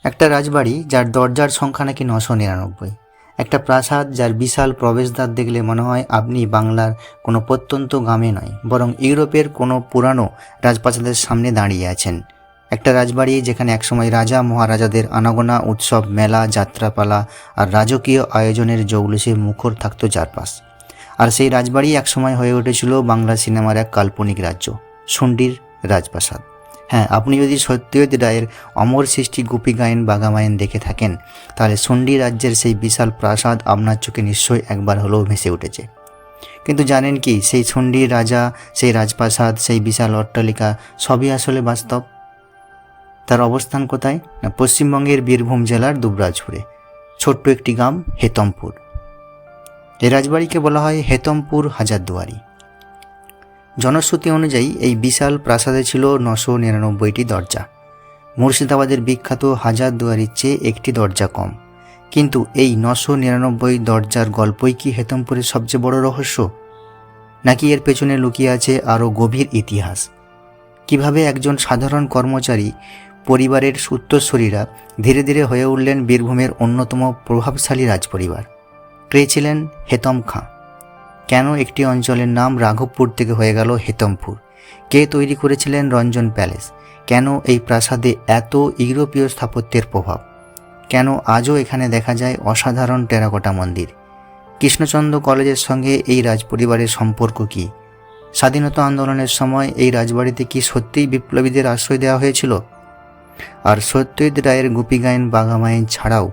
একটা রাজবাড়ি যার দরজার সংখ্যা নাকি 999, একটা প্রাসাদ যার বিশাল প্রবেশদ্বার দেখলে মনে হয় আপনি বাংলার কোনো প্রত্যন্ত গ্রামে নয় বরং ইউরোপের কোনো পুরানো রাজপ্রাসাদের সামনে দাঁড়িয়ে আছেন। একটা রাজবাড়ি যেখানে একসময় রাজা মহারাজাদের আনাগোনা, উৎসব, মেলা, যাত্রাপালা আর রাজকীয় আয়োজনের জৌলুসে মুখর থাকতো চারপাশ। আর সেই রাজবাড়ি একসময় হয়ে উঠেছিল বাংলা সিনেমার এক কাল্পনিক রাজ্য, শুন্ডির রাজপ্রাসাদ। হ্যাঁ, আপনি যদি সত্যজিৎ রায়ের অমর সৃষ্টি গোপী গায়েন বাঘামায়েন দেখে থাকেন, তাহলে শুন্ডি রাজ্যের সেই বিশাল প্রাসাদ আপনার চোখে নিশ্চয়ই একবার হলেও ভেসে উঠেছে। কিন্তু জানেন কি, সেই শুন্ডির রাজা, সেই রাজপ্রাসাদ, সেই বিশাল অট্টালিকা সবই আসলে বাস্তব। তার অবস্থান কোথায়? না, পশ্চিমবঙ্গের বীরভূম জেলার দুবরাজপুরে ছোট্ট একটি গ্রাম হেতমপুর। এই রাজবাড়িকে বলা হয় হেতমপুর হাজারদুয়ারি। জনশ্রুতি অনুযায়ী এই বিশাল প্রাসাদে ছিল 999টি দরজা। মুর্শিদাবাদের বিখ্যাত হাজারদুয়ারির চেয়ে একটি দরজা কম। কিন্তু এই 999 দরজার গল্পই কি হেতমপুরের সবচেয়ে বড় রহস্য, নাকি এর পেছনে লুকিয়ে আছে আরও গভীর ইতিহাস? কিভাবে একজন সাধারণ কর্মচারী পরিবারের উত্তরসূরিরা ধীরে ধীরে হয়ে উঠলেন বীরভূমের অন্যতম প্রভাবশালী রাজপরিবার? কে ছিলেন হেতম খাঁ? কেন একটি অঞ্চলের নাম রাঘবপুর থেকে হয়ে গেল হেতমপুর? কে তৈরি করেছিলেন রঞ্জন প্যালেস? কেন এই প্রাসাদে এত ইউরোপীয় স্থাপত্যের প্রভাব? কেন আজও এখানে দেখা যায় অসাধারণ টেরাকোটা মন্দির? কৃষ্ণচন্দ্র কলেজের সঙ্গে এই রাজপরিবারের সম্পর্ক কী? স্বাধীনতা আন্দোলনের সময় এই রাজবাড়িতে কি সত্যিই বিপ্লবীদের আশ্রয় দেওয়া হয়েছিল? আর সত্যজিৎ রায়ের গোপী গায়েন বাঘামায়েন ছাড়াও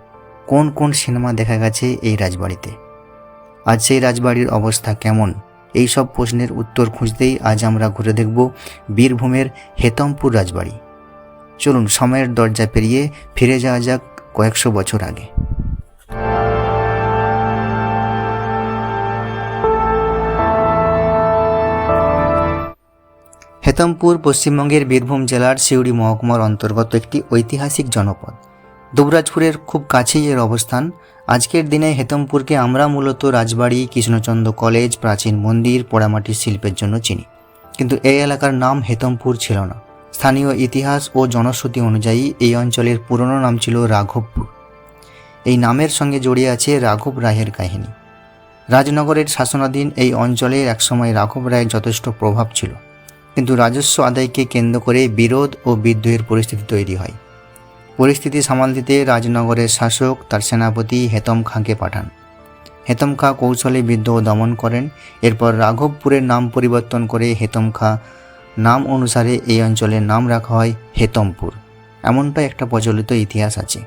কোন কোন সিনেমা দেখা গেছে এই রাজবাড়িতে? আজ সেই রাজবাড়ির অবস্থা কেমন? এই সব প্রশ্নের উত্তর খুঁজতেই আজ আমরা ঘুরে দেখব বীরভূমের হেতমপুর রাজবাড়ি। চলুন সময়ের দরজা পেরিয়ে ফিরে যাওয়া যাক কয়েকশো বছর আগে। হেতমপুর পশ্চিমবঙ্গের বীরভূম জেলার সিউড়ি মহকুমার অন্তর্গত একটি ঐতিহাসিক জনপদ। দুবরাজপুরের খুব কাছেই এর অবস্থান। আজকের দিনে হেতমপুরকে আমরা মূলত রাজবাড়ি, কৃষ্ণচন্দ্র কলেজ, প্রাচীন মন্দির, পোড়ামাটির শিল্পের জন্য চিনি। কিন্তু এই এলাকার নাম হেতমপুর ছিল না। স্থানীয় ইতিহাস ও জনশ্রুতি অনুযায়ী এই অঞ্চলের পুরনো নাম ছিল রাঘবপুর। এই নামের সঙ্গে জড়িয়ে আছে রাঘব রায়ের কাহিনী। রাজনগরের শাসনাধীন এই অঞ্চলের একসময় রাঘব রায়ের যথেষ্ট প্রভাব ছিল, কিন্তু রাজস্ব আদায়কে কেন্দ্র করে বিরোধ ও বিদ্রোহের পরিস্থিতি তৈরি হয়। পরিস্থিতি সামাল দিতে রাজনগরের শাসক তার সেনাপতি হেতম খাঁকে পাঠান। হেতম খাঁ কৌশলে বিদ্রোহ দমন করেন। এরপর রাঘবপুরের নাম পরিবর্তন করে হেতম খাঁ নাম অনুসারে এই অঞ্চলের নাম রাখা হয় হেতমপুর। এমনটা একটা প্রচলিত ইতিহাস আছে।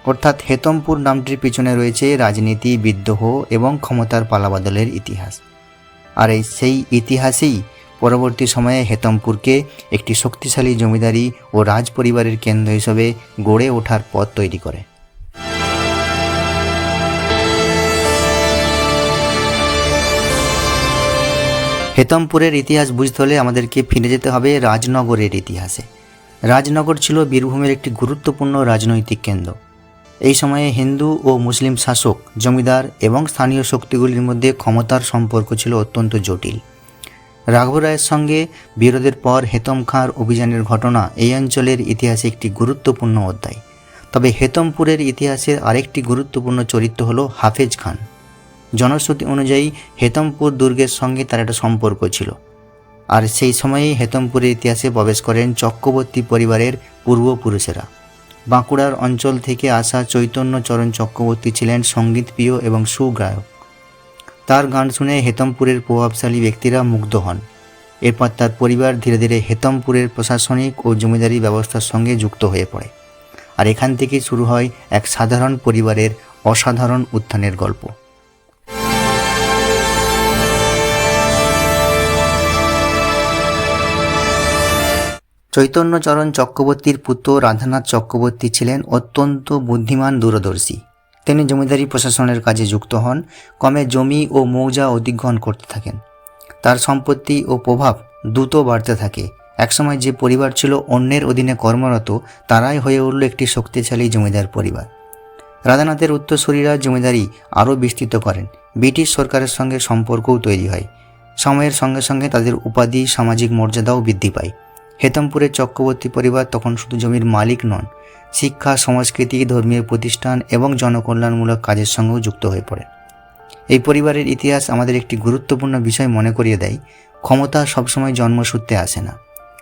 অর্থাৎ হেতমপুর নামটির পিছনে রয়েছে রাজনীতি, বিদ্রোহ এবং ক্ষমতার পালাবদলের ইতিহাস। আর সেই ইতিহাসেই পরবর্তী সময়ে হেতমপুরকে একটি শক্তিশালী জমিদারি ও রাজ পরিবারের কেন্দ্র হিসেবে গড়ে ওঠার পথ তৈরি করে। হেতমপুরের ইতিহাস বুঝতে হলে আমাদেরকে ফিরে যেতে হবে রাজনগরের ইতিহাসে। রাজনগর ছিল বীরভূমের একটি গুরুত্বপূর্ণ রাজনৈতিক কেন্দ্র। এই সময়ে হিন্দু ও মুসলিম শাসক, জমিদার এবং স্থানীয় শক্তিগুলির মধ্যে ক্ষমতার সম্পর্ক ছিল অত্যন্ত জটিল। রাঘব রায়ের সঙ্গে বিরোধের পর হেতম খাঁর অভিযানের ঘটনা এই অঞ্চলের ইতিহাসে একটি গুরুত্বপূর্ণ অধ্যায়। তবে হেতমপুরের ইতিহাসের আরেকটি গুরুত্বপূর্ণ চরিত্র হলো হাফেজ খান। জনশ্রুতি অনুযায়ী হেতমপুর দুর্গের সঙ্গে তার একটা সম্পর্ক ছিল। আর সেই সময়েই হেতমপুরের ইতিহাসে প্রবেশ করেন চক্রবর্তী পরিবারের পূর্বপুরুষেরা। বাঁকুড়ার অঞ্চল থেকে আসা চৈতন্যচরণ চক্রবর্তী ছিলেন সঙ্গীতপ্রিয় এবং সুগায়ক। তার গান শুনে হেতমপুরের প্রভাবশালী ব্যক্তিরা মুগ্ধ হন। এরপর তার পরিবার ধীরে ধীরে হেতমপুরের প্রশাসনিক ও জমিদারি ব্যবস্থার সঙ্গে যুক্ত হয়ে পড়ে। আর এখান থেকেই শুরু হয় এক সাধারণ পরিবারের অসাধারণ উত্থানের গল্প। চৈতন্যচরণ চক্রবর্তীর পুত্র রাধানাথ চক্রবর্তী ছিলেন অত্যন্ত বুদ্ধিমান, দূরদর্শী। তিনি জমিদারি প্রশাসনের কাজে যুক্ত হন। ক্রমে জমি ও মৌজা অধিগ্রহণ করতে থাকেন। তার সম্পত্তি ও প্রভাব দ্রুত বাড়তে থাকে। একসময় যে পরিবার ছিল অন্যের অধীনে কর্মরত, তারাই হয়ে উঠল একটি শক্তিশালী জমিদার পরিবার। রাধানাথের উত্তরসূরিরা জমিদারি আরও বিস্তৃত করেন। ব্রিটিশ সরকারের সঙ্গে সম্পর্কও তৈরি হয়। সময়ের সঙ্গে সঙ্গে তাদের উপাধি, সামাজিক মর্যাদাও বৃদ্ধি পায়। হেতমপুরের চক্রবর্তী পরিবার তখন শুধু জমির মালিক নন, শিক্ষা, সংস্কৃতি, ধর্মীয় প্রতিষ্ঠান এবং জনকল্যাণমূলক কাজের সঙ্গেও যুক্ত হয়ে পড়ে। এই পরিবারের ইতিহাস আমাদের একটি গুরুত্বপূর্ণ বিষয় মনে করিয়ে দেয়, ক্ষমতা সবসময় জন্মসূত্রে আসে না।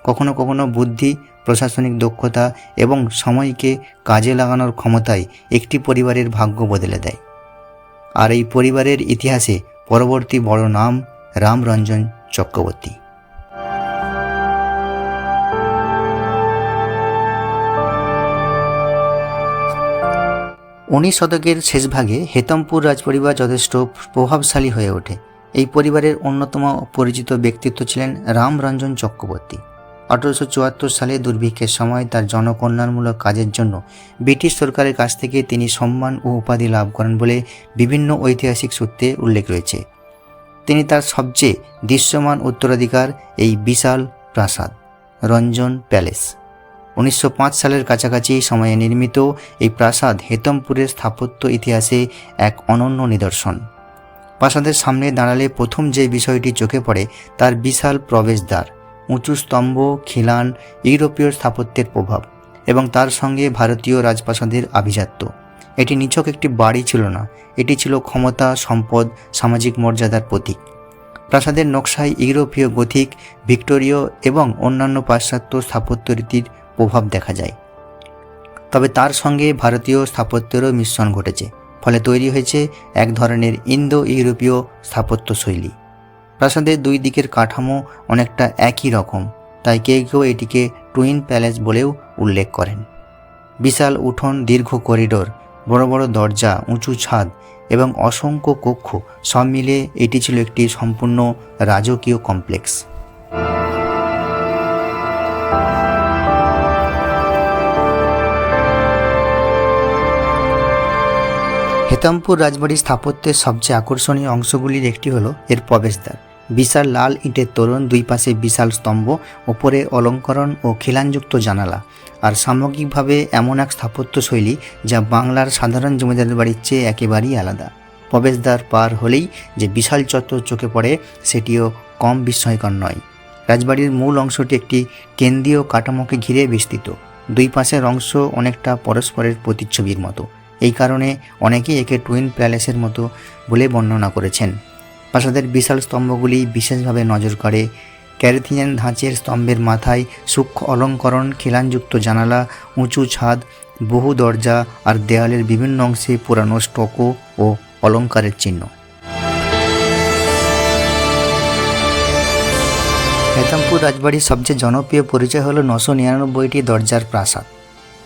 কখনো কখনো বুদ্ধি, প্রশাসনিক দক্ষতা এবং সময়কে কাজে লাগানোর ক্ষমতায় একটি পরিবারের ভাগ্য বদলে দেয়। আর এই পরিবারের ইতিহাসে পরবর্তী বড় নাম রামরঞ্জন চক্রবর্তী। 19 শতকের শেষভাগে হেতমপুর রাজপরিবার যথেষ্ট প্রভাবশালী হয়ে ওঠে। এই পরিবারের অন্যতম পরিচিত ব্যক্তিত্ব ছিলেন রামরঞ্জন চক্রবর্তী। 1874 সালে দুর্ভিক্ষের সময় তার জনকল্যাণমূলক কাজের জন্য ব্রিটিশ সরকারের কাছ থেকে তিনি সম্মান ও উপাধি লাভ করেন বলে বিভিন্ন ঐতিহাসিক সূত্রে উল্লেখ রয়েছে। তিনি তার সবচেয়ে দৃশ্যমান উত্তরাধিকার এই বিশাল প্রাসাদ রঞ্জন প্যালেস। 1905 সালের কাছাকাছি সময়ে নির্মিত এই প্রাসাদ হেতমপুরের স্থাপত্য ইতিহাসে এক অনন্য নিদর্শন। প্রাসাদের সামনে দাঁড়ালে প্রথম যে বিষয়টি চোখে পড়ে তার বিশাল প্রবেশদ্বার, উঁচু স্তম্ভ, খিলান, ইউরোপীয় স্থাপত্যের প্রভাব এবং তার সঙ্গে ভারতীয় রাজপ্রাসাদের আভিজাত্য। এটি নিছক একটি বাড়ি ছিল না, এটি ছিল ক্ষমতা, সম্পদ, সামাজিক মর্যাদার প্রতীক। প্রাসাদের নকশায় ইউরোপীয় গথিক, ভিক্টোরীয় এবং অন্যান্য পাশ্চাত্য স্থাপত্য রীতির প্রভাব দেখা যায়। তবে তার সঙ্গে ভারতীয় স্থাপত্যেরও মিশ্রণ ঘটেছে, ফলে তৈরি হয়েছে এক ধরনের ইন্দো ইউরোপীয় স্থাপত্য শৈলী। প্রাসাদের দুই দিকের কাঠামো অনেকটা একই রকম, তাই কেউ কেউ এটিকে টুইন প্যালেস বলেও উল্লেখ করেন। বিশাল উঠোন, দীর্ঘ করিডোর, বড় বড় দরজা, উঁচু ছাদ এবং অসংখ্য কক্ষ, সব মিলে এটি ছিল একটি সম্পূর্ণ রাজকীয় কমপ্লেক্স। হেতমপুর রাজবাড়ির স্থাপত্যের সবচেয়ে আকর্ষণীয় অংশগুলির একটি হলো এর প্রবেশদ্বার। বিশাল লাল ইটের তোরণ, দুই পাশে বিশাল স্তম্ভ, ওপরে অলঙ্করণ ও খিলানযুক্ত জানালা, আর সামগ্রিকভাবে এমন এক স্থাপত্য শৈলী যা বাংলার সাধারণ জমিদারের বাড়ির চেয়ে একেবারেই আলাদা। প্রবেশদ্বার পার হলেই যে বিশাল চত্বর চোখে পড়ে সেটিও কম বিস্ময়কর নয়। রাজবাড়ির মূল অংশটি একটি কেন্দ্রীয় কাঠামোকে ঘিরে বিস্তৃত। দুই পাশের অংশ অনেকটা পরস্পরের প্রতিচ্ছবির মতো। এই কারণে অনেকেই একে টুইন প্যালেসের মতো বলে বর্ণনা করেছেন। প্রাসাদের বিশাল স্তম্ভগুলি বিশেষভাবে নজর কাড়ে। ক্যারেথিয়ান ধাঁচের স্তম্ভের মাথায় সূক্ষ্ম অলঙ্করণ, খিলানযুক্ত জানালা, উঁচু ছাদ, বহু দরজা আর দেয়ালের বিভিন্ন অংশে পুরানো স্টকো ও অলঙ্কারের চিহ্ন। হেতমপুর রাজবাড়ির সবচেয়ে জনপ্রিয় পরিচয় হলো 999টি দরজার প্রাসাদ।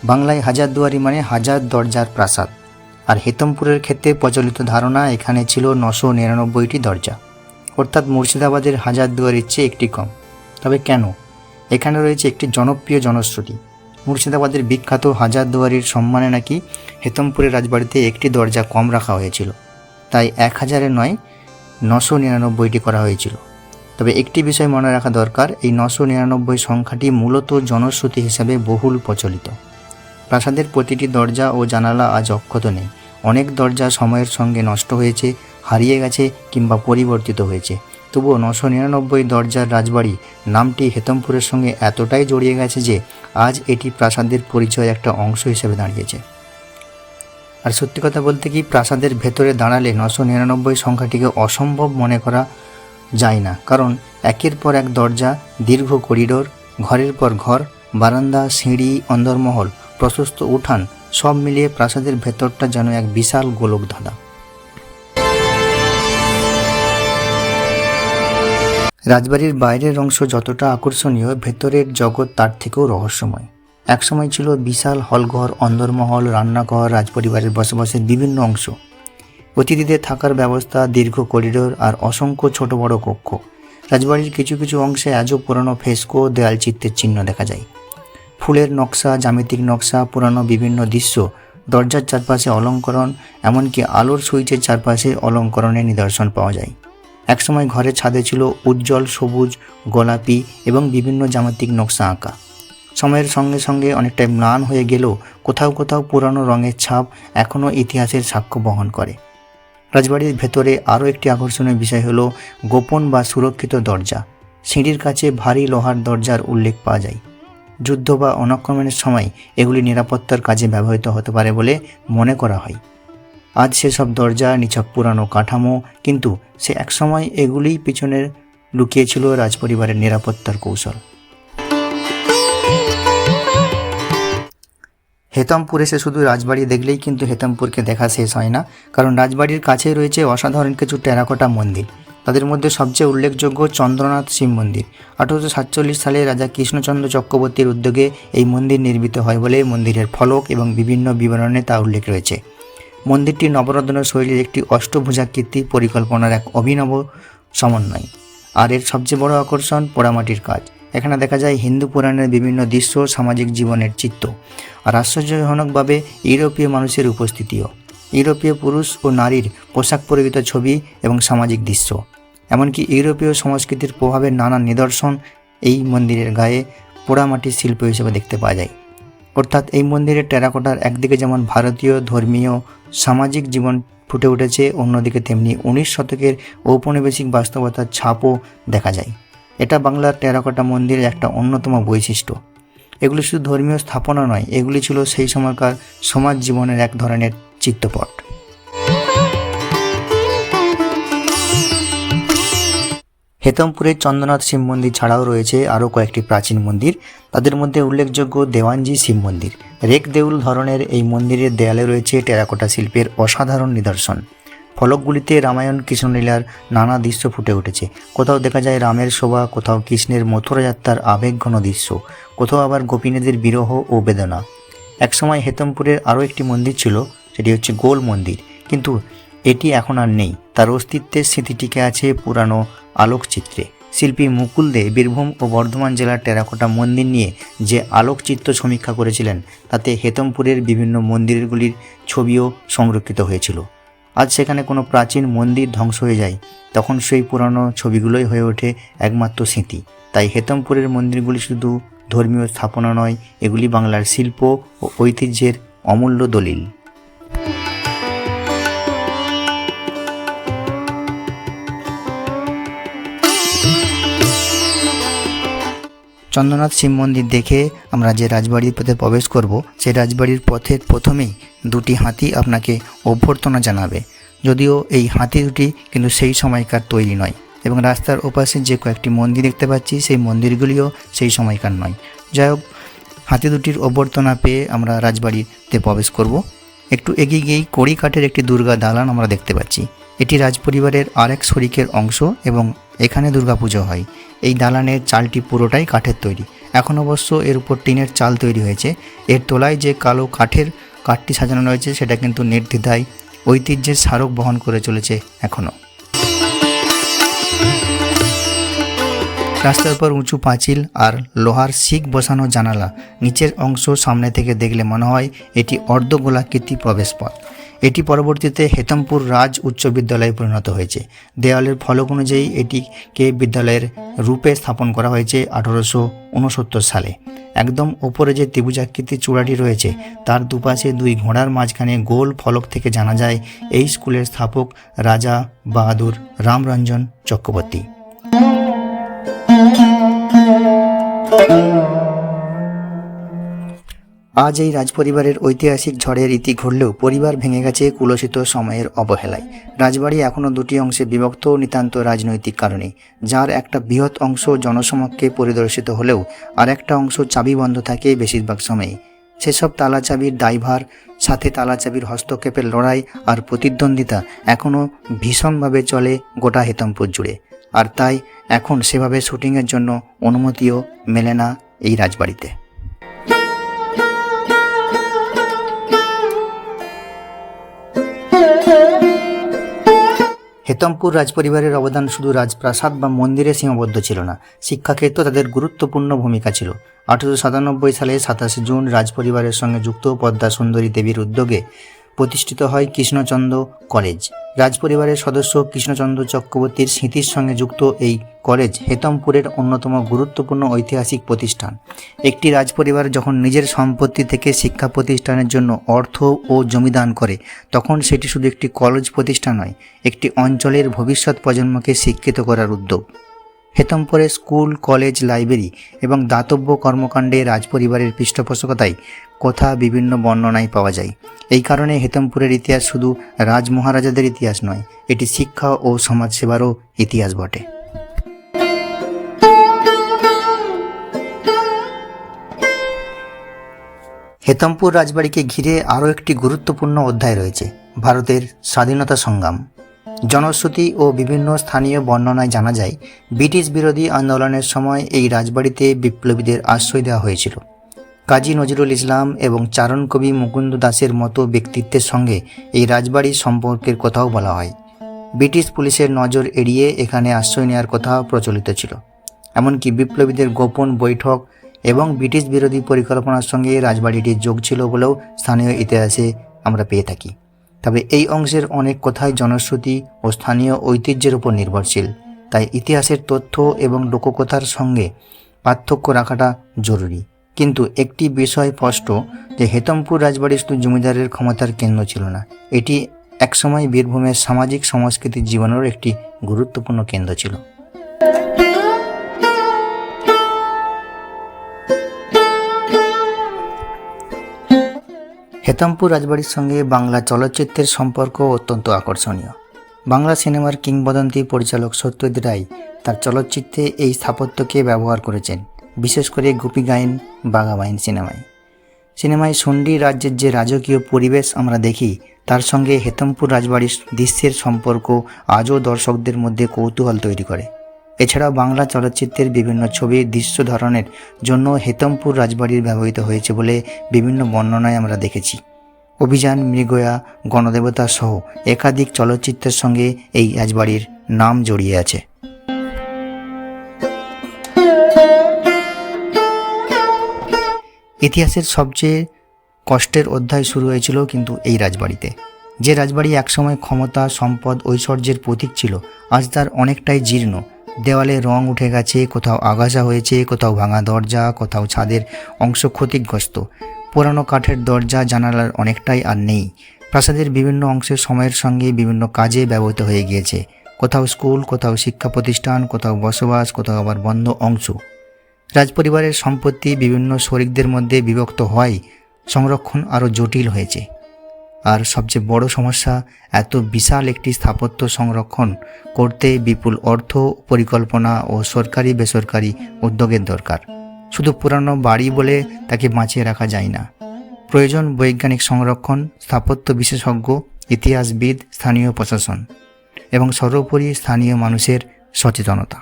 বাংলায় হাজারদুয়ারি মানে হাজার দরজার প্রাসাদ, আর হেতমপুরের ক্ষেত্রে প্রচলিত ধারণা এখানে ছিল 999টি দরজা, অর্থাৎ মুর্শিদাবাদের হাজারদুয়ারির চেয়ে একটি কম। তবে কেন? এখানে রয়েছে একটি জনপ্রিয় জনশ্রুতি। মুর্শিদাবাদের বিখ্যাত হাজারদুয়ারির সম্মানে নাকি হেতমপুরের রাজবাড়িতে একটি দরজা কম রাখা হয়েছিল, তাই 1000-এ নয় 999টি করা হয়েছিল। তবে একটি বিষয় মনে রাখা দরকার, এই 999 সংখ্যাটি মূলত জনশ্রুতি হিসাবে বহুল প্রচলিত। প্রাসাদের প্রতিটি দরজা ও জানালা আজ অক্ষত নেই। অনেক দরজা সময়ের সঙ্গে নষ্ট হয়েছে, হারিয়ে গেছে কিংবা পরিবর্তিত হয়েছে। তবুও 999 দরজার রাজবাড়ি নামটি হেতমপুরের সঙ্গে এতটাই জড়িয়ে গেছে যে আজ এটি প্রাসাদের পরিচয়ের একটা অংশ হিসেবে দাঁড়িয়েছে। আর সত্যি কথা বলতে কি, প্রাসাদের ভেতরে দাঁড়ালে 999 সংখ্যাটিকে অসম্ভব মনে করা যায় না, কারণ একের পর এক দরজা, দীর্ঘ করিডোর, ঘরের পর ঘর, বারান্দা, সিঁড়ি, অন্দরমহল, প্রশস্ত উঠান, সব মিলিয়ে প্রাসাদের ভেতরটা যেন এক বিশাল গোলকধাঁধা। রাজবাড়ির বাইরের অংশ যতটা আকর্ষণীয়, ভেতরের জগৎ তার থেকেও রহস্যময়। একসময় ছিল বিশাল হলঘর, অন্দরমহল, রান্নাঘর, রাজপরিবারের বসবাসের বিভিন্ন অংশ, অতিথিদের থাকার ব্যবস্থা, দীর্ঘ করিডোর আর অসংখ্য ছোট বড় কক্ষ। রাজবাড়ির কিছু কিছু অংশে আজও পুরনো ফ্রেস্কো, দেয়াল চিত্রের চিহ্ন দেখা যায়। ফুলের নকশা, জ্যামিতিক নকশা, পুরানো বিভিন্ন দৃশ্য, দরজার চারপাশে অলঙ্করণ, এমনকি আলোর সুইচের চারপাশে অলঙ্করণের নিদর্শন পাওয়া যায়। একসময় ঘরের ছাদে ছিল উজ্জ্বল সবুজ, গোলাপি এবং বিভিন্ন জ্যামিতিক নকশা আঁকা। সময়ের সঙ্গে সঙ্গে অনেকটাই ম্লান হয়ে গেলেও কোথাও কোথাও পুরানো রঙের ছাপ এখনও ইতিহাসের সাক্ষ্য বহন করে। রাজবাড়ির ভেতরে আরও একটি আকর্ষণীয় বিষয় হলো গোপন বা সুরক্ষিত দরজা। সিঁড়ির কাছে ভারী লোহার দরজার উল্লেখ পাওয়া যায়। যুদ্ধ বা অনাক্রমণের সময় এগুলি নিরাপত্তার কাজে ব্যবহৃত হতে পারে বলে মনে করা হয়। আজ সেসব দরজা নিছক পুরানো কাঠামো, কিন্তু সে একসময় এগুলিই পিছনে লুকিয়েছিল রাজপরিবারের নিরাপত্তার কৌশল। হেতমপুর এসে শুধু রাজবাড়ি দেখলেই কিন্তু হেতমপুরকে দেখা শেষ হয় না, কারণ রাজবাড়ির কাছেই রয়েছে অসাধারণ কিছু টেরাকোটা মন্দির। তাদের মধ্যে সবচেয়ে উল্লেখযোগ্য চন্দ্রনাথ শিব মন্দির। 1847 সালে রাজা কৃষ্ণচন্দ্র চক্রবর্তীর উদ্যোগে এই মন্দির নির্মিত হয় বলে মন্দিরের ফলক এবং বিভিন্ন বিবরণে তা উল্লেখ রয়েছে। মন্দিরটি নবরত্ন শৈলীর একটি অষ্টভুজাকৃতি পরিকল্পনার এক অভিনব সমন্বয়। আর এর সবচেয়ে বড় আকর্ষণ পোড়ামাটির কাজ। এখানে দেখা যায় হিন্দু পুরাণের বিভিন্ন দৃশ্য, সামাজিক জীবনের চিত্র, আর আশ্চর্যজনকভাবে ইউরোপীয় মানুষের উপস্থিতিও। ইউরোপীয় পুরুষ ও নারীর পোশাক পরিহিত ছবি এবং সামাজিক দৃশ্য, এমনকি ইউরোপীয় সংস্কৃতির প্রভাবের নানা নিদর্শন এই মন্দিরের গায়ে পোড়ামাটির শিল্প হিসেবে দেখতে পাওয়া যায়। অর্থাৎ এই মন্দিরের টেরাকোটার একদিকে যেমন ভারতীয় ধর্মীয় সামাজিক জীবন ফুটে উঠেছে, অন্যদিকে তেমনি 19 শতকের ঔপনিবেশিক বাস্তবতার ছাপও দেখা যায়। এটা বাংলার টেরাকোটা মন্দিরের একটা অন্যতম বৈশিষ্ট্য। এগুলি শুধু ধর্মীয় স্থাপনা নয়, এগুলি ছিল সেই সময়কার সমাজ জীবনের এক ধরনের চিত্রপট। হেতমপুরের চন্দ্রনাথ শিব মন্দির ছাড়াও রয়েছে আরও কয়েকটি প্রাচীন মন্দির। তাদের মধ্যে উল্লেখযোগ্য দেওয়ানজি শিব মন্দির। রেক দেউল ধরনের এই মন্দিরের দেয়ালে রয়েছে টেরাকোটা শিল্পের অসাধারণ নিদর্শন। ফলকগুলিতে রামায়ণ কৃষ্ণলীলার নানা দৃশ্য ফুটে উঠেছে। কোথাও দেখা যায় রামের শোভা, কোথাও কৃষ্ণের মথুরা যাত্রার আবেগঘন দৃশ্য, কোথাও আবার গোপীনাথের বিরহ ও বেদনা। একসময় হেতমপুরের আরও একটি মন্দির ছিল, সেটি হচ্ছে গোল মন্দির, কিন্তু এটি এখন আর নেই। তার অস্তিত্বের স্মৃতি টিকে আছে পুরানো আলোকচিত্রে। শিল্পী মুকুল দে বীরভূম ও বর্ধমান জেলার টেরাকোটা মন্দির নিয়ে যে আলোকচিত্র সমীক্ষা করেছিলেন, তাতে হেতমপুরের বিভিন্ন মন্দিরগুলির ছবিও সংরক্ষিত হয়েছিল। আজ সেখানে কোনো প্রাচীন মন্দির ধ্বংস হয়ে যায়, তখন সেই পুরানো ছবিগুলোই হয়ে ওঠে একমাত্র স্মৃতি। তাই হেতমপুরের মন্দিরগুলি শুধু ধর্মীয় স্থাপনা নয়, এগুলি বাংলার শিল্প ও ঐতিহ্যের অমূল্য দলিল। চন্দ্রনাথ শিব মন্দির দেখে আমরা যে রাজবাড়ির পথে প্রবেশ করব, সেই রাজবাড়ির পথের প্রথমেই দুটি হাতি আপনাকে অভ্যর্থনা জানাবে। যদিও এই হাতি দুটি কিন্তু সেই সময়কার তৈরি নয়, এবং রাস্তার ওপাশে যে কয়েকটি মন্দির দেখতে পাচ্ছি, সেই মন্দিরগুলিও সেই সময়কার নয়। যাই হোক, হাতি দুটির অভ্যর্থনা পেয়ে আমরা রাজবাড়িতে প্রবেশ করব। একটু এগিয়ে গিয়েই কড়ি কাঠের একটি দুর্গা দালান আমরা দেখতে পাচ্ছি। এটি রাজপরিবারের আরেক শরিকের অংশ এবং এখানে দুর্গাপুজো হয়। এই দালানের চালটি পুরোটাই কাঠের তৈরি। এখন অবশ্য এর উপর টিনের চাল তৈরি হয়েছে। এর তলায় যে কালো কাঠটি সাজানো রয়েছে, সেটা কিন্তু নির্দ্বিধায় ঐতিহ্যের স্মারক বহন করে চলেছে এখনও। রাস্তার উপর উঁচু পাঁচিল আর লোহার শিক বসানো জানালা। নিচের অংশ সামনে থেকে দেখলে মনে হয় এটি অর্ধগোলাকৃতি প্রবেশপথ। এটি পরবর্তীতে হেতমপুর রাজ উচ্চ বিদ্যালয়ে পরিণত হয়েছে। দেওয়ালের ফলক অনুযায়ী এটিকে বিদ্যালয়ের রূপে স্থাপন করা হয়েছে 1869 সালে। একদম ওপরে যে ত্রিভুজাকৃতি চূড়াটি রয়েছে, তার দুপাশে দুই ঘোড়ার মাঝখানে গোল ফলক থেকে জানা যায় এই স্কুলের স্থাপক রাজা বাহাদুর রামরঞ্জন চক্রবর্তী। আজ এই রাজপরিবারের ঐতিহাসিক ঝড়ের ইতি ঘটলেও পরিবার ভেঙে গেছে কুলসিত সময়ের অবহেলায়। রাজবাড়ি এখনও দুটি অংশে বিভক্ত নিতান্ত রাজনৈতিক কারণে, যার একটা বৃহৎ অংশ জনসমক্ষে পরিদর্শিত হলেও আর একটা অংশ চাবি বন্ধ থাকে বেশিরভাগ সময়ে। সেসব তালাচাবির দায়ভার, সাথে তালাচাবির হস্তক্ষেপের লড়াই আর প্রতিদ্বন্দ্বিতা এখনও ভীষণভাবে চলে গোটা হেতমপুর জুড়ে। আর তাই এখন সেভাবে শুটিংয়ের জন্য অনুমতিও মেলে না এই রাজবাড়িতে। হেতমপুর রাজপরিবারের অবদান শুধু রাজপ্রাসাদ বা মন্দিরে সীমাবদ্ধ ছিল না, শিক্ষাক্ষেত্রে তাদের গুরুত্বপূর্ণ ভূমিকা ছিল। 1897 সালে 27 জুন রাজপরিবারের সঙ্গে যুক্ত পদ্মা সুন্দরী দেবীর উদ্যোগে প্রতিষ্ঠিত হয় কৃষ্ণচন্দ্র কলেজ। রাজপরিবারের সদস্য কৃষ্ণচন্দ্র চক্রবর্তীর স্মৃতির সঙ্গে যুক্ত এই কলেজ হেতমপুরের অন্যতম গুরুত্বপূর্ণ ঐতিহাসিক প্রতিষ্ঠান। একটি রাজপরিবার যখন নিজের সম্পত্তি থেকে শিক্ষা প্রতিষ্ঠানের জন্য অর্থ ও জমি দান করে, তখন সেটি শুধু একটি কলেজ প্রতিষ্ঠান নয়, একটি অঞ্চলের ভবিষ্যৎ প্রজন্মকে শিক্ষিত করার উদ্যোগ। হেতমপুরে স্কুল, কলেজ, লাইব্রেরি এবং দাতব্য কর্মকাণ্ডে রাজপরিবারের পৃষ্ঠপোষকতায় কথা বিভিন্ন বর্ণনায় পাওয়া যায়। এই কারণে হেতমপুরের ইতিহাস শুধু রাজ মহারাজাদের ইতিহাস নয়, এটি শিক্ষা ও সমাজসেবারও ইতিহাস বটে। হেতমপুর রাজবাড়িকে ঘিরে আরও একটি গুরুত্বপূর্ণ অধ্যায় রয়েছে, ভারতের স্বাধীনতা সংগ্রাম। জনশ্রুতি ও বিভিন্ন স্থানীয় বর্ণনায় জানা যায়, ব্রিটিশ বিরোধী আন্দোলনের সময় এই রাজবাড়িতে বিপ্লবীদের আশ্রয় দেওয়া হয়েছিল। কাজী নজরুল ইসলাম এবং চারণ কবি মুকুন্দ দাসের মতো ব্যক্তিত্বের সঙ্গে এই রাজবাড়ির সম্পর্কের কথাও বলা হয়। ব্রিটিশ পুলিশের নজর এড়িয়ে এখানে আশ্রয় নেওয়ার কথা প্রচলিত ছিল। এমনকি বিপ্লবীদের গোপন বৈঠক এবং ব্রিটিশ বিরোধী পরিকল্পনার সঙ্গে রাজবাড়িটির যোগ ছিল বলেও স্থানীয় ইতিহাসে আমরা পেয়ে থাকি। তবে এই অংশের অনেক কথাই জনশ্রুতি ও স্থানীয় ঐতিহ্যের উপর নির্ভরশীল, তাই ইতিহাসের তথ্য এবং লোককথার সঙ্গে পার্থক্য রাখাটা জরুরি। কিন্তু একটি বিষয় স্পষ্ট যে হেতমপুর রাজবাড়ি শুধু জমিদারের ক্ষমতার কেন্দ্র ছিল না, এটি একসময় বীরভূমের সামাজিক সাংস্কৃতিক জীবনেরও একটি গুরুত্বপূর্ণ কেন্দ্র ছিল। হেতমপুর রাজবাড়ির সঙ্গে বাংলা চলচ্চিত্রের সম্পর্ক অত্যন্ত আকর্ষণীয়। বাংলা সিনেমার কিংবদন্তি পরিচালক সত্যজিৎ রায় তার চলচ্চিত্রে এই স্থাপত্যকে ব্যবহার করেছেন, বিশেষ করে গোপী গায়েন বাঘা বাইন সিনেমায় শুন্ডী রাজ্যের যে রাজকীয় পরিবেশ আমরা দেখি, তার সঙ্গে হেতমপুর রাজবাড়ির দৃশ্যের সম্পর্ক আজও দর্শকদের মধ্যে কৌতূহল তৈরি করে। এছাড়াও বাংলা চলচ্চিত্রের বিভিন্ন ছবির দৃশ্য ধারণের জন্য হেতমপুর রাজবাড়ির ব্যবহৃত হয়েছে বলে বিভিন্ন বর্ণনায় আমরা দেখেছি। অভিযান, মৃগয়া, গণদেবতা সহ একাধিক চলচ্চিত্রের সঙ্গে এই রাজবাড়ির নাম জড়িয়ে আছে। ইতিহাসের সবচেয়ে কষ্টের অধ্যায় শুরু হয়েছিল কিন্তু এই রাজবাড়িতে। যে রাজবাড়ি একসময় ক্ষমতা, সম্পদ, ঐশ্বর্যের প্রতীক ছিল, আজ তার অনেকটাই জীর্ণ। দেওয়ালে রং উঠে গেছে, কোথাও আগাছা হয়েছে, কোথাও ভাঙা দরজা, কোথাও ছাদের অংশ ক্ষতিগ্রস্ত। পুরানো কাঠের দরজা জানালার অনেকটাই আর নেই। প্রাসাদের বিভিন্ন অংশে সময়ের সঙ্গে বিভিন্ন কাজে ব্যবহৃত হয়ে গিয়েছে। কোথাও স্কুল, কোথাও শিক্ষা প্রতিষ্ঠান, কোথাও বসবাস, কোথাও আবার বন্ধ অংশ। রাজপরিবারের সম্পত্তি বিভিন্ন শরিকদের মধ্যে বিভক্ত হয়, সংরক্ষণ আরও জটিল হয়েছে। আর সবচেয়ে বড় সমস্যা, এত বিশাল একটি স্থাপত্য সংরক্ষণ করতে বিপুল অর্থ, পরিকল্পনা ও সরকারি বেসরকারি উদ্যোগের দরকার। শুধু পুরানো বাড়ি বলে তাকে বাঁচিয়ে রাখা যায় না, প্রয়োজন বৈজ্ঞানিক সংরক্ষণ, স্থাপত্য বিশেষজ্ঞ, ইতিহাসবিদ, স্থানীয় প্রশাসন এবং সর্বোপরি স্থানীয় মানুষের সচেতনতা।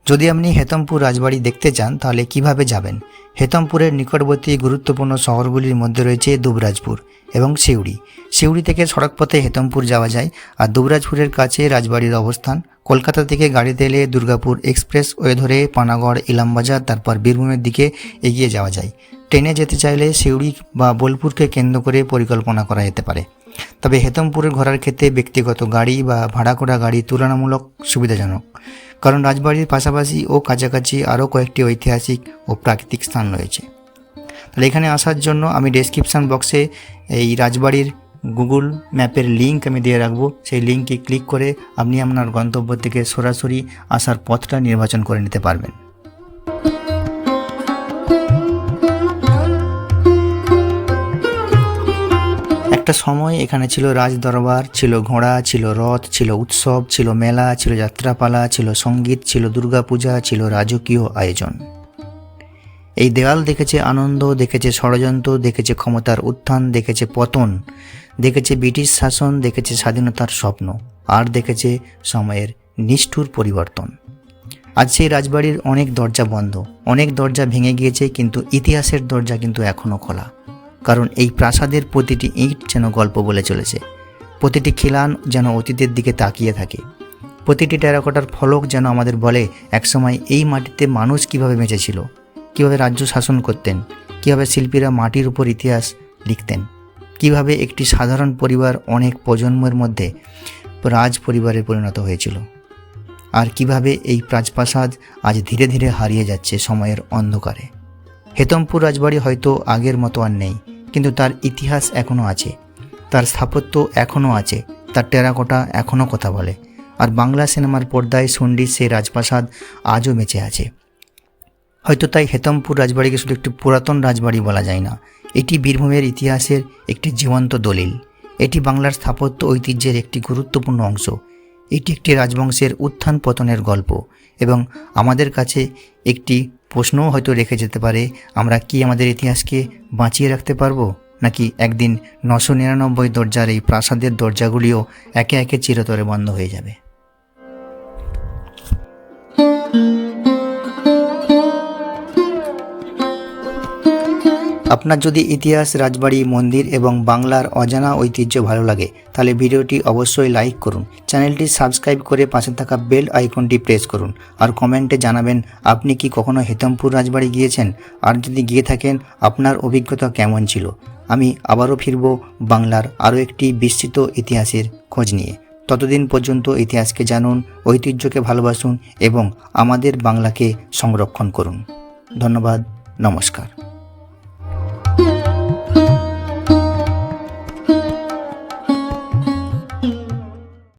যদি আপনি হেতমপুর রাজবাড়ি দেখতে চান তাহলে কিভাবে যাবেন? হেতমপুরের নিকটবর্তী গুরুত্বপূর্ণ শহরগুলির মধ্যে রয়েছে দুবরাজপুর এবং সিউড়ি। সিউড়ি থেকে সড়কপথে হেতমপুর যাওয়া যায়, আর দুবরাজপুরের কাছে রাজবাড়ির অবস্থান। কলকাতা থেকে গাড়িতে এলে দুর্গাপুর এক্সপ্রেস ওয়ে ধরে পানাগড়, ইলামবাজার, তারপর বীরভূমের দিকে এগিয়ে যাওয়া যায়। ট্রেনে যেতে চাইলে সিউড়ি বা বোলপুরকে কেন্দ্র করে পরিকল্পনা করা যেতে পারে। তবে হেতমপুরে ঘোরার ক্ষেত্রে ব্যক্তিগত গাড়ি বা ভাড়া করা গাড়ি তুলনামূলক সুবিধাজনক, কারণ রাজবাড়ির পাশাপাশি ও কাছাকাছি আরও কয়েকটি ঐতিহাসিক ও প্রাকৃতিক স্থান রয়েছে। তাহলে এখানে আসার জন্য আমি ডেসক্রিপশান বক্সে এই রাজবাড়ির গুগল ম্যাপের লিঙ্ক আমি দিয়ে রাখবো। সেই লিঙ্কে ক্লিক করে আপনি আপনার গন্তব্য থেকে সরাসরি আসার পথটা নির্বাচন করে নিতে পারবেন। একটা সময় এখানে ছিল রাজদরবার, ছিল ঘোড়া, ছিল রথ, ছিল উৎসব, ছিল মেলা, ছিল যাত্রাপালা, ছিল সঙ্গীত, ছিল দুর্গাপূজা, ছিল রাজকীয় আয়োজন। এই দেওয়াল দেখেছে আনন্দ, দেখেছে ষড়যন্ত্র, দেখেছে ক্ষমতার উত্থান, দেখেছে পতন, দেখেছে ব্রিটিশ শাসন, দেখেছে স্বাধীনতার স্বপ্ন, আর দেখেছে সময়ের নিষ্ঠুর পরিবর্তন। আজ সেই রাজবাড়ির অনেক দরজা বন্ধ, অনেক দরজা ভেঙে গিয়েছে, কিন্তু ইতিহাসের দরজা কিন্তু এখনও খোলা। কারণ এই প্রাসাদের প্রতিটি ইঁট যেন গল্প বলে চলেছে, প্রতিটি খিলান যেন অতীতের দিকে তাকিয়ে থাকে, প্রতিটি টেরাকোটার ফলক যেন আমাদের বলে একসময় এই মাটিতে মানুষ কিভাবে বেঁচেছিল, কিভাবে রাজ্য শাসন করতেন, কিভাবে শিল্পীরা মাটির উপর ইতিহাস লিখতেন, কিভাবে একটি সাধারণ পরিবার অনেক প্রজন্মের মধ্যে রাজ পরিবারে পরিণত হয়েছিল, আর কিভাবে এই রাজপ্রাসাদ আজ ধীরে ধীরে হারিয়ে যাচ্ছে সময়ের অন্ধকারে। হেতমপুর রাজবাড়ি হয়তো আগের মতো আর নেই, কিন্তু তার ইতিহাস এখনও আছে। তার স্থাপত্য এখনও আছে, তার টেরাকোটা এখনও কথা বলে। আর বাংলা সিনেমার পর্দায় সন্ডির সেই রাজপ্রাসাদ আজও বেঁচে আছে। হয়তো তাই হেতমপুর রাজবাড়িকে শুধু একটি পুরাতন রাজবাড়ি বলা যায় না, এটি বীরভূমের ইতিহাসের একটি জীবন্ত দলিল। এটি বাংলার স্থাপত্য ঐতিহ্যের একটি গুরুত্বপূর্ণ অংশ। এটি একটি রাজবংশের উত্থান পতনের গল্প, এবং আমাদের কাছে একটি প্রশ্নও হয়তো রেখে যেতে পারে, আমরা কি আমাদের ইতিহাসকে বাঁচিয়ে রাখতে পারবো, নাকি একদিন 999 দরজার এই প্রাসাদের দরজাগুলিও একে একে চিরতরে বন্ধ হয়ে যাবে। আপনার যদি ইতিহাস, রাজবাড়ি, মন্দির এবং বাংলার অজানা ঐতিহ্য ভালো লাগে, তাহলে ভিডিওটি অবশ্যই লাইক করুন, চ্যানেলটি সাবস্ক্রাইব করে পাশে থাকা বেল আইকনটি প্রেস করুন, আর কমেন্টে জানাবেন আপনি কি কখনো হেতমপুর রাজবাড়ি গিয়েছেন, আর যদি গিয়ে থাকেন আপনার অভিজ্ঞতা কেমন ছিল। আমি আবারও ফিরব বাংলার আরও একটি বিস্তৃত ইতিহাসের খোঁজ নিয়ে। ততদিন পর্যন্ত ইতিহাসকে জানুন, ঐতিহ্যকে ভালোবাসুন এবং আমাদের বাংলাকে সংরক্ষণ করুন। ধন্যবাদ, নমস্কার।